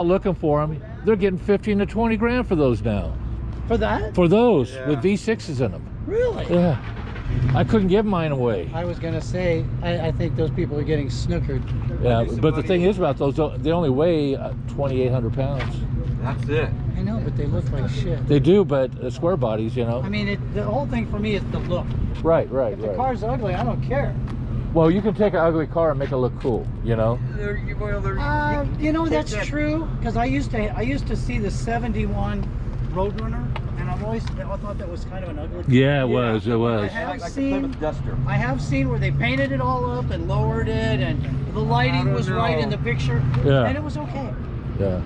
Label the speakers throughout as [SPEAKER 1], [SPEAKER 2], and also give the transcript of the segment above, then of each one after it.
[SPEAKER 1] looking for them. They're getting 15 to 20 grand for those now.
[SPEAKER 2] For that?
[SPEAKER 1] For those with V6s in them.
[SPEAKER 2] Really?
[SPEAKER 1] Yeah. I couldn't give mine away.
[SPEAKER 2] I was gonna say, I think those people are getting snookered.
[SPEAKER 1] Yeah, but the thing is about those, they only weigh 2,800 pounds.
[SPEAKER 3] That's it.
[SPEAKER 2] I know, but they look like shit.
[SPEAKER 1] They do, but square bodies, you know.
[SPEAKER 2] I mean, the whole thing for me is the look.
[SPEAKER 1] Right.
[SPEAKER 2] If the car's ugly, I don't care.
[SPEAKER 1] Well, you can take an ugly car and make it look cool, you know.
[SPEAKER 2] You know, that's true, because I used to see the 71 Roadrunner, and I thought that was kind of an ugly car.
[SPEAKER 1] Yeah, it was.
[SPEAKER 2] I have seen where they painted it all up and lowered it, and the lighting was right in the picture, and it was okay.
[SPEAKER 1] Yeah.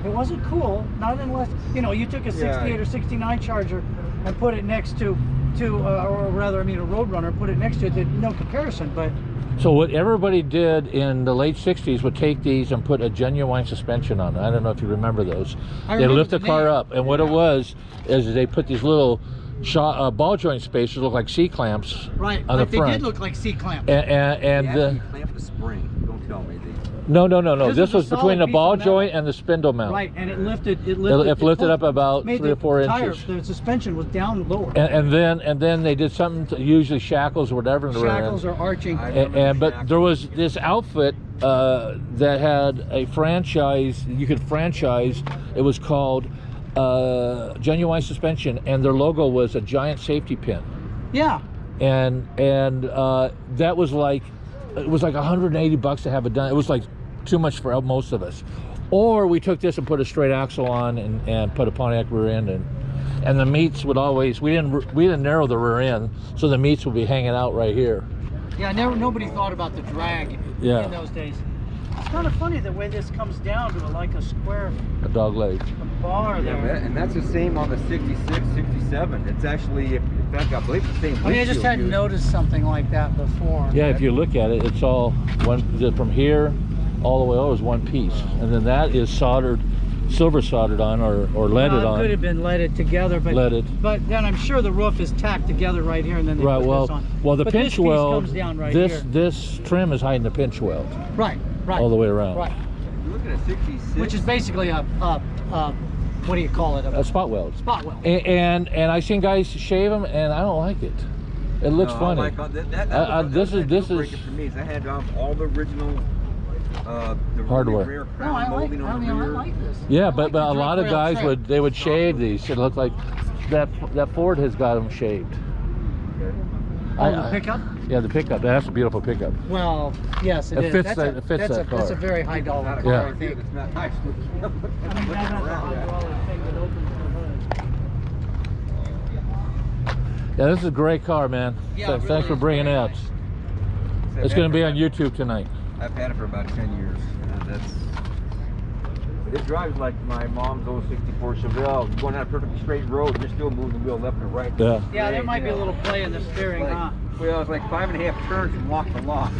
[SPEAKER 2] It wasn't cool, not unless, you know, you took a 68 or 69 Charger and put it next to or rather, I mean, a Roadrunner, put it next to it, there's no comparison, but...
[SPEAKER 1] So what everybody did in the late 60s would take these and put a genuine suspension on it. I don't know if you remember those. They lift the car up, and what it was is they put these little ball joint spacers, look like C-clamps on the front.
[SPEAKER 2] They did look like C-clamps.
[SPEAKER 1] And
[SPEAKER 3] you clamp the spring. Don't tell me.
[SPEAKER 1] No. This was between the ball joint and the spindle mount.
[SPEAKER 2] Right, and it lifted
[SPEAKER 1] up about 3 or 4 inches.
[SPEAKER 2] The suspension was down lower.
[SPEAKER 1] And then they did something to, usually shackles or whatever.
[SPEAKER 2] Shackles or arching.
[SPEAKER 1] But there was this outfit that had a franchise. You could franchise. It was called Genuine Suspension, and their logo was a giant safety pin.
[SPEAKER 2] Yeah.
[SPEAKER 1] And that was like, it was like $180 to have it done. It was like too much for most of us. Or we took this and put a straight axle on and put a Pontiac rear end in. And the meats would always, we didn't narrow the rear end, so the meats would be hanging out right here.
[SPEAKER 2] Yeah, nobody thought about the drag in those days. It's kind of funny the way this comes down to like a square,
[SPEAKER 1] a dog leg,
[SPEAKER 2] a bar there.
[SPEAKER 3] Yeah, and that's the same on the 66, 67. It's actually, in fact, I believe the same.
[SPEAKER 2] I mean, I just hadn't noticed something like that before.
[SPEAKER 1] Yeah, if you look at it, it's all one, from here all the way over is one piece, and then that is soldered, silver soldered on or leaded on.
[SPEAKER 2] It could have been leaded together, but then I'm sure the roof is tacked together right here, and then they put this on.
[SPEAKER 1] Well, the pinch weld,
[SPEAKER 2] comes down right
[SPEAKER 1] this trim is hiding the pinch weld.
[SPEAKER 2] Right.
[SPEAKER 1] All the way around.
[SPEAKER 2] Right.
[SPEAKER 3] You're looking at 66.
[SPEAKER 2] Which is basically a what do you call it?
[SPEAKER 1] A spot weld.
[SPEAKER 2] Spot weld.
[SPEAKER 1] And I've seen guys shave them, and I don't like it. It looks funny. This is
[SPEAKER 3] for me. I had all the original the
[SPEAKER 1] hardware.
[SPEAKER 3] Rare
[SPEAKER 2] No, I like this.
[SPEAKER 1] Yeah, but a lot of guys would shave these. It looked like that Ford has got them shaved.
[SPEAKER 2] The pickup?
[SPEAKER 1] Yeah, the pickup. That's a beautiful pickup.
[SPEAKER 2] Well, yes, it is.
[SPEAKER 1] It fits that car.
[SPEAKER 2] That's a very high dollar car, I think.
[SPEAKER 3] It's not nice.
[SPEAKER 2] I mean, that's a high dollar thing that opens the hood.
[SPEAKER 1] Yeah, this is a great car, man.
[SPEAKER 2] Yeah,
[SPEAKER 1] So, thanks for bringing it out. It's going to be on YouTube tonight.
[SPEAKER 3] I've had it for about 10 years. It drives like my mom's old 64 Chevelle. Going down a perfectly straight road, you're still moving the wheel left and right.
[SPEAKER 2] Yeah, there might be a little play in the steering, huh?
[SPEAKER 3] Well, it's like 5.5 turns from lock to lock.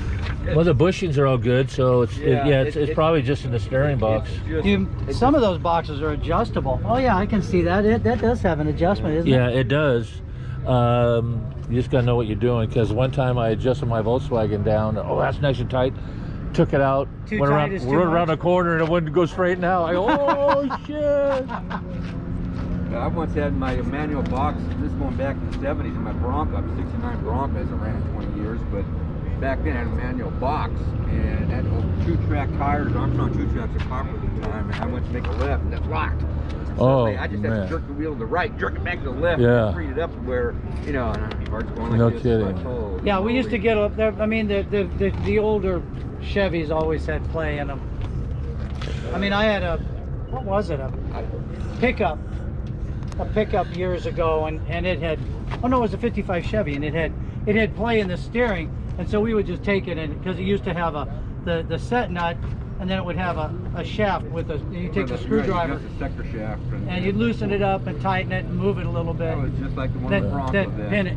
[SPEAKER 1] Well, the bushings are all good, so it's probably just in the steering box.
[SPEAKER 2] Some of those boxes are adjustable. Oh yeah, I can see that. That does have an adjustment, isn't it?
[SPEAKER 1] Yeah, it does. You just gotta know what you're doing, because one time I adjusted my Volkswagen down. Oh, that's nice and tight. Took it out, went around the corner, and it wouldn't go straight now. I go, oh shit!
[SPEAKER 3] I once had my manual box, this going back in the 70s, in my Bronco, 69 Broncos, I ran it 20 years, but back then I had a manual box, and had 2-track tires, Armstrong 2-tracks of copper at the time, and I went to make a left, and it locked. So I just had to jerk the wheel to the right, jerk it back to the left, and freed it up where, you know, and parts going like this.
[SPEAKER 1] No kidding.
[SPEAKER 2] Yeah, we used to get up there. I mean, the older Chevys always had play in them. I mean, I had what was it? A pickup years ago, and it had, oh no, it was a 55 Chevy, and it had play in the steering, and so we would just take it, and because it used to have the set nut, and then it would have a shaft with you take the screwdriver,
[SPEAKER 3] the sector shaft,
[SPEAKER 2] and you'd loosen it up and tighten it and move it a little bit.
[SPEAKER 3] That was just like the one in the Bronco.
[SPEAKER 2] Then pin it,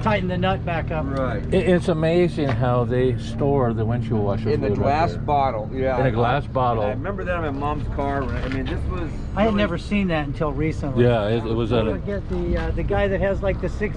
[SPEAKER 2] tighten the nut back up.
[SPEAKER 3] Right.
[SPEAKER 1] It's amazing how they store the windshield washer
[SPEAKER 3] in the glass bottle. Yeah.
[SPEAKER 1] In a glass bottle.
[SPEAKER 3] I remember that on my mom's car. I mean, this was.
[SPEAKER 2] I had never seen that until recently.
[SPEAKER 1] Yeah, it was at
[SPEAKER 2] I forget the guy that has like the 6